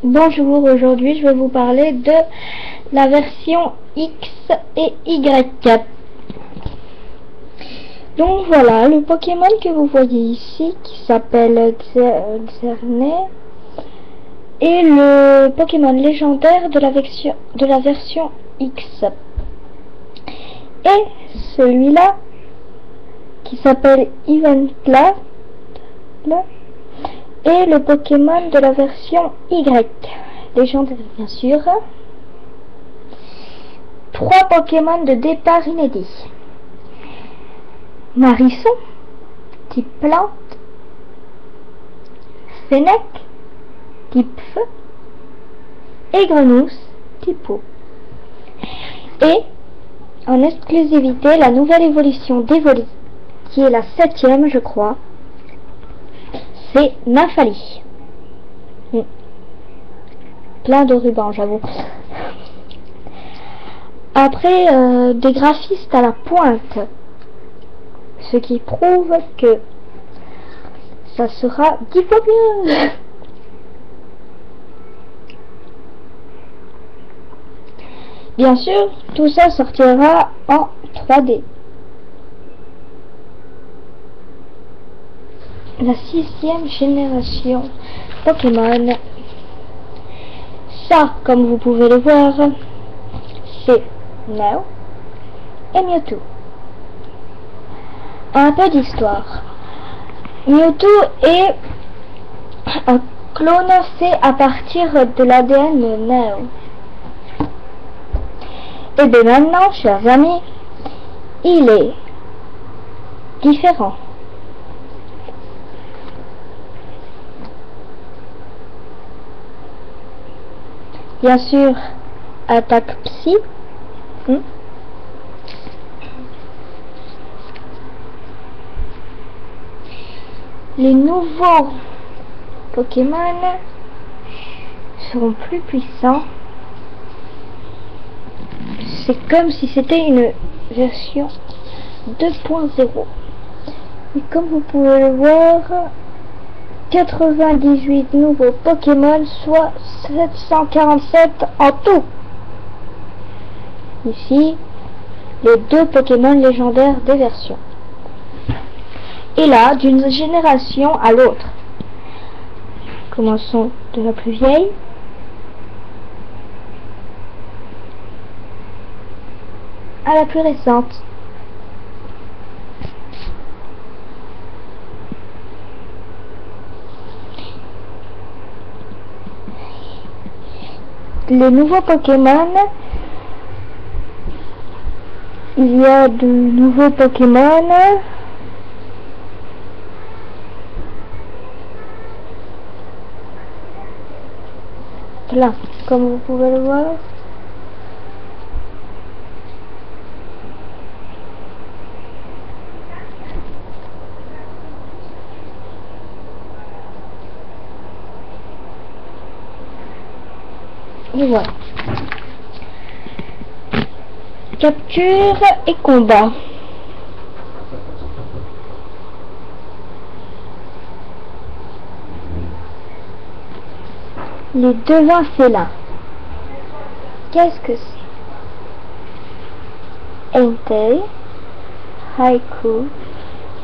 Bonjour, aujourd'hui je vais vous parler de la version X et Y. Donc voilà, le Pokémon que vous voyez ici, qui s'appelle Xerneas, est le Pokémon légendaire de la version X. Et celui-là, qui s'appelle Eventlad, et le Pokémon de la version Y, légendaire bien sûr. 3 Pokémon de départ inédits. Marisson, type plante. Fennec, type feu. Et Grenousse, type eau. Et, en exclusivité, la nouvelle évolution d'Evoli, qui est la 7e je crois, c'est Nymphalie. Plein de rubans, j'avoue. Après, des graphistes à la pointe, ce qui prouve que ça sera 10 fois mieux. Bien sûr, tout ça sortira en 3D. La 6e génération Pokémon. Ça, comme vous pouvez le voir, c'est Mew et Mewtwo. Un peu d'histoire. Mewtwo est un clone fait à partir de l'ADN de Mew. Et bien maintenant, chers amis, il est différent. Bien sûr, attaque psy. Les nouveaux Pokémon seront plus puissants. C'est comme si c'était une version 2.0. Et comme vous pouvez le voir, 98 nouveaux Pokémon, soit 747 en tout. Ici, les 2 Pokémon légendaires des versions. Et là, d'une génération à l'autre. Commençons de la plus vieille. À la plus récente. Les nouveaux Pokémon, il y a de nouveaux Pokémon. Plein, comme vous pouvez le voir. Et voilà. Capture et combat. Les devins félins. Qu'est-ce que c'est? Entei, Haiku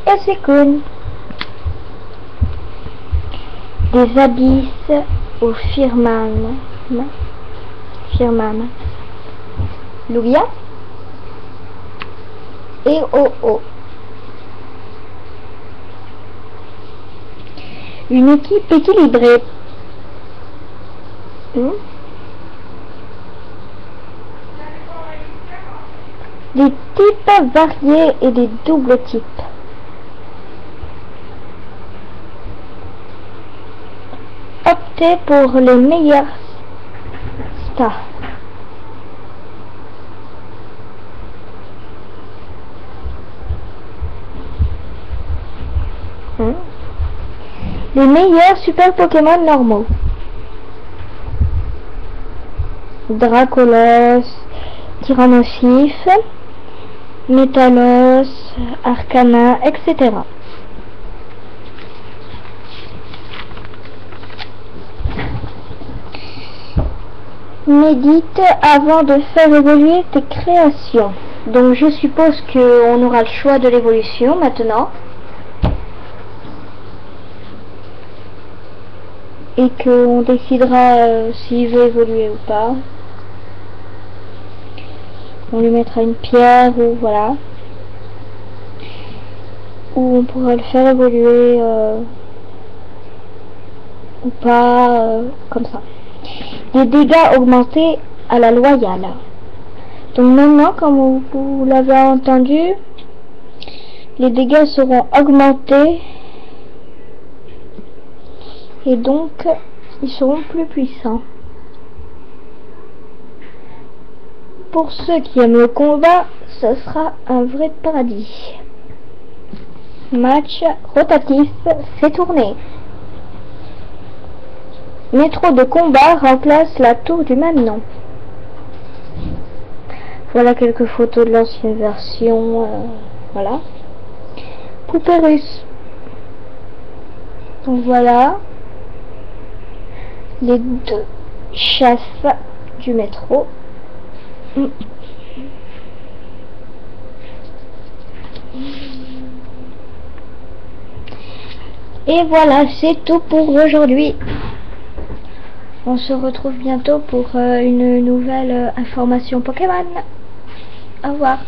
et Suicune. Des abysses au firmament. Lugia et Oh-Oh. Une équipe équilibrée. Des types variés et des doubles types. Optez pour les meilleurs stars. Les meilleurs super Pokémon normaux. Dracolos, Tyrannosif, Métalos, Arcana, etc. Médite avant de faire évoluer tes créations. Donc je suppose qu'on aura le choix de l'évolution maintenant. Et qu'on décidera s'il veut évoluer ou pas. On lui mettra une pierre ou voilà. Ou on pourra le faire évoluer ou pas, comme ça. Les dégâts augmentés à la loyale. Donc maintenant, comme vous l'avez entendu, les dégâts seront augmentés et donc ils seront plus puissants. Pour ceux qui aiment le combat, ce sera un vrai paradis. Match rotatif, fait tourner. Métro de combat remplace la tour du même nom. Voilà quelques photos de l'ancienne version. Voilà. Poupée russe. Donc voilà les deux chefs du métro. Et voilà, c'est tout pour aujourd'hui. On se retrouve bientôt pour une nouvelle information Pokémon. Au revoir.